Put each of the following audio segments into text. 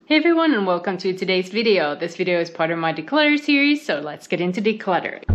Hey everyone, and welcome to today's video. This video is part of my Declutter series, so let's get into decluttering.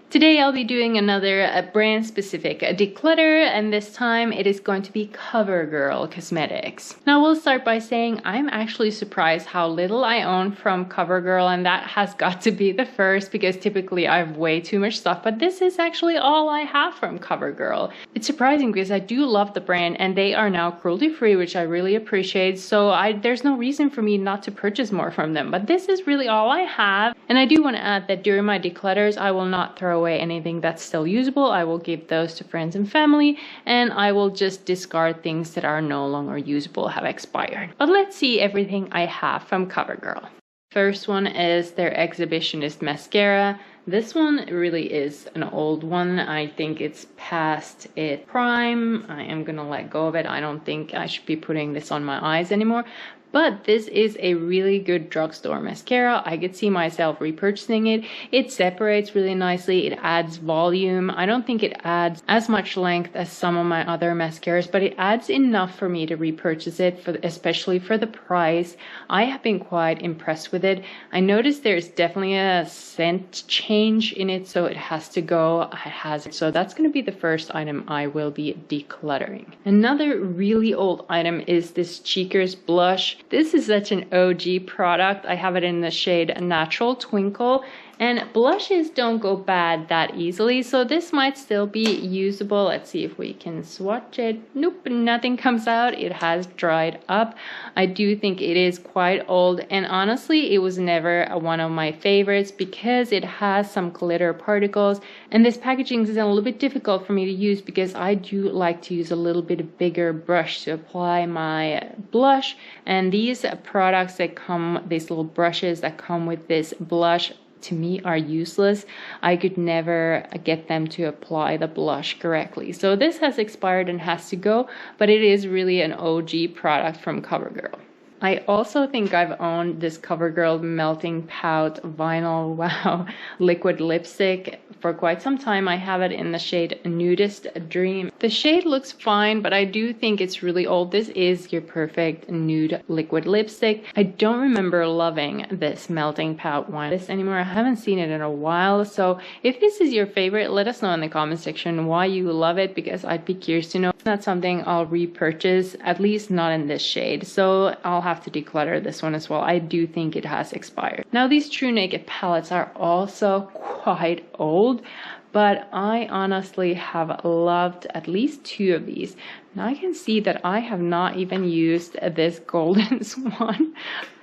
Today I'll be doing another brand specific declutter, and this time it is going to be Covergirl Cosmetics. Now we'll start by saying I'm actually surprised how little I own from Covergirl, and that has got to be the first because typically I have way too much stuff, but this is actually all I have from Covergirl. It's surprising because I do love the brand and they are now cruelty free, which I really appreciate, so there's no reason for me not to purchase more from them, but this is really all I have. And I do want to add that during my declutters I will not throw away anything that's still usable. I will give those to friends and family, and I will just discard things that are no longer usable, have expired. But let's see everything I have from Covergirl. First one is their Exhibitionist mascara. This one really is an old one. I think it's past its prime. I am gonna let go of it. I don't think I should be putting this on my eyes anymore. But this is a really good drugstore mascara. I could see myself repurchasing it. It separates really nicely. It adds volume. I don't think it adds as much length as some of my other mascaras, but it adds enough for me to repurchase it, especially for the price. I have been quite impressed with it. I noticed there's definitely a scent change in it, so it has to go. It has it. So that's going to be the first item I will be decluttering. Another really old item is this Cheekers blush. This is such an OG product. I have it in the shade Natural Twinkle, and blushes don't go bad that easily, so this might still be usable. Let's see if we can swatch it. Nope, nothing comes out. It has dried up. I do think it is quite old, and honestly it was never one of my favorites because it has some glitter particles, and this packaging is a little bit difficult for me to use because I do like to use a little bit bigger brush to apply my blush, and these products that come, these little brushes that come with this blush, to me are useless. I could never get them to apply the blush correctly. So this has expired and has to go, but it is really an OG product from Covergirl. I also think I've owned this Covergirl Melting Pout Vinyl Wow liquid lipstick for quite some time. I have it in the shade Nudist Dream. The shade looks fine, but I do think it's really old. This is your perfect nude liquid lipstick. I don't remember loving this Melting Pout wine anymore. I haven't seen it in a while, so if this is your favorite, let us know in the comment section why you love it, because I'd be curious to know. It's not something I'll repurchase, at least not in this shade, so I'll have to declutter this one as well. I do think it has expired. Now these True Naked palettes are also quite old, but I honestly have loved at least two of these. Now I can see that I have not even used this Golden Swan.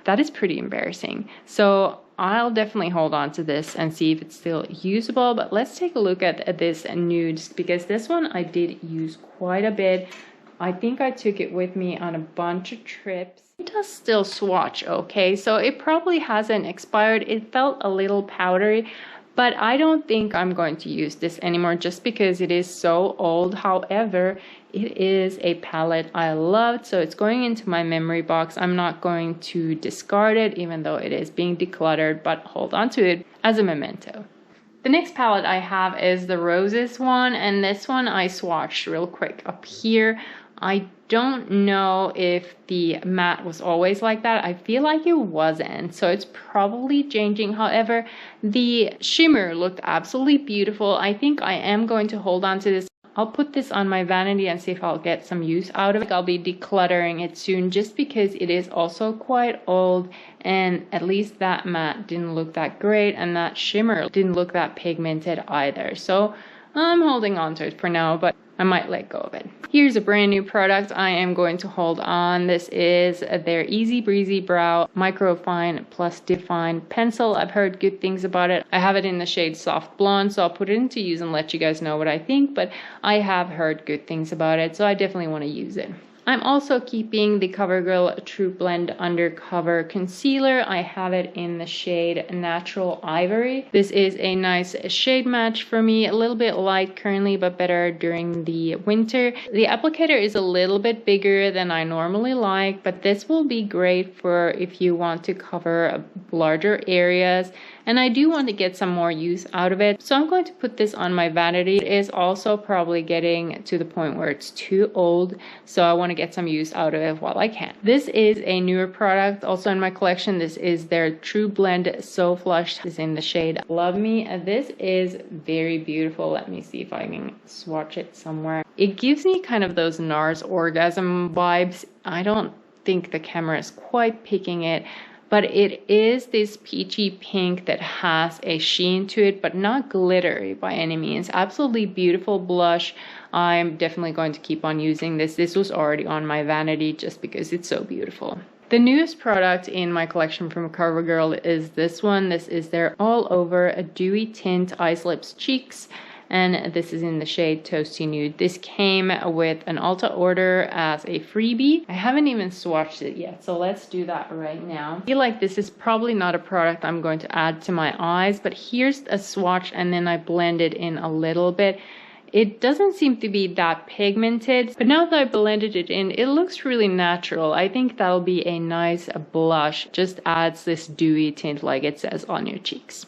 That is pretty embarrassing. So I'll definitely hold on to this and see if it's still usable, but let's take a look at this nude, because this one I did use quite a bit. I think I took it with me on a bunch of trips. It does still swatch okay, so it probably hasn't expired. It felt a little powdery, but I don't think I'm going to use this anymore just because it is so old. However, it is a palette I loved, so it's going into my memory box. I'm not going to discard it even though it is being decluttered, but hold on to it as a memento. The next palette I have is the Roses one, and this one I swatched real quick up here. I don't know if the matte was always like that. I feel like it wasn't, so it's probably changing. However, the shimmer looked absolutely beautiful. I think I am going to hold on to this. I'll put this on my vanity and see if I'll get some use out of it. I'll be decluttering it soon just because it is also quite old, and at least that matte didn't look that great and that shimmer didn't look that pigmented either. So I'm holding on to it for now, but I might let go of it. Here's a brand new product I am going to hold on. This is their Easy Breezy Brow Microfine Plus Define Pencil. I've heard good things about it. I have it in the shade Soft Blonde, so I'll put it into use and let you guys know what I think, but I have heard good things about it, so I definitely want to use it. I'm also keeping the Covergirl True Blend Undercover Concealer. I have it in the shade Natural Ivory. This is a nice shade match for me. A little bit light currently, but better during the winter. The applicator is a little bit bigger than I normally like, but this will be great for if you want to cover larger areas. and I do want to get some more use out of it. So I'm going to put this on my vanity. It is also probably getting to the point where it's too old, so I want to get some use out of it while I can. This is a newer product also in my collection. This is their True Blend So Flush. This is in the shade Love Me. This is very beautiful. Let me see if I can swatch it somewhere. It gives me kind of those NARS orgasm vibes. I don't think the camera is quite picking it, but it is this peachy pink that has a sheen to it, but not glittery by any means. Absolutely beautiful blush. I'm definitely going to keep on using this. This was already on my vanity just because it's so beautiful. The newest product in my collection from Covergirl is this one. This is their All Over a Dewy Tint Eyes, Lips, Cheeks. And this is in the shade Toasty Nude. This came with an Ulta order as a freebie. I haven't even swatched it yet, so let's do that right now. I feel like this is probably not a product I'm going to add to my eyes, but here's a swatch and then I blend it in a little bit. It doesn't seem to be that pigmented, but now that I blended it in, it looks really natural. I think that'll be a nice blush. Just adds this dewy tint like it says on your cheeks.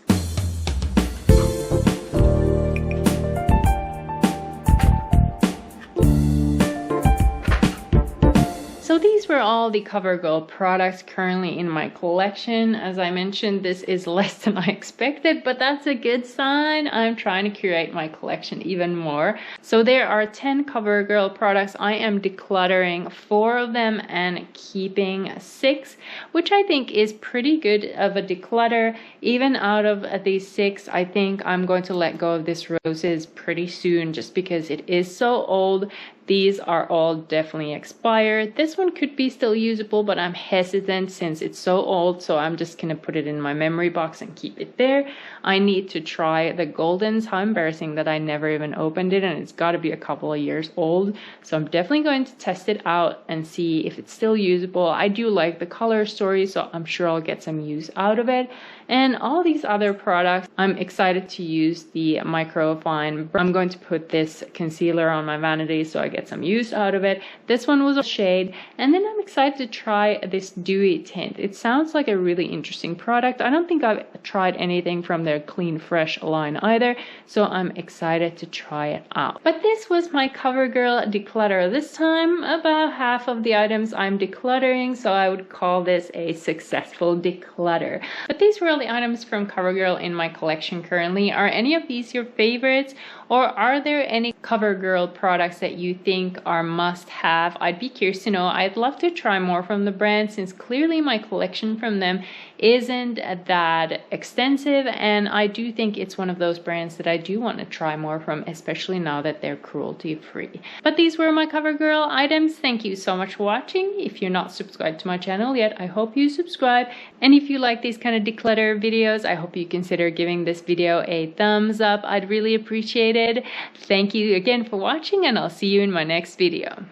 So these were all the Covergirl products currently in my collection. As I mentioned, this is less than I expected, but that's a good sign. I'm trying to curate my collection even more. So there are 10 Covergirl products. I am decluttering 4 of them and keeping 6, which I think is pretty good of a declutter. Even out of these 6, I think I'm going to let go of this Roses pretty soon just because it is so old. These are all definitely expired. This one could be still usable, but I'm hesitant since it's so old, so I'm just gonna put it in my memory box and keep it there. I need to try the Goldens. How embarrassing that I never even opened it, and it's got to be a couple of years old. So I'm definitely going to test it out and see if it's still usable. I do like the color story, so I'm sure I'll get some use out of it. And all these other products, I'm excited to use the Microfine. I'm going to put this concealer on my vanity so I get some use out of it. This one was a shade, and then I'm excited to try this dewy tint. It sounds like a really interesting product. I don't think I've tried anything from their Clean Fresh line either, so I'm excited to try it out. But this was my Covergirl declutter. This time about half of the items I'm decluttering, so I would call this a successful declutter. But these were all the items from Covergirl in my collection currently. Are any of these your favorites, or are there any Covergirl products that you think are must-have? I'd be curious to know. I'd love to try more from the brand since clearly my collection from them isn't that extensive, and I do think it's one of those brands that I do want to try more from, especially now that they're cruelty-free. But these were my Covergirl items. Thank you so much for watching. If you're not subscribed to my channel yet, I hope you subscribe, and if you like these kind of declutter videos, I hope you consider giving this video a thumbs up. I'd really appreciate it. Thank you again for watching, and I'll see you in my next video.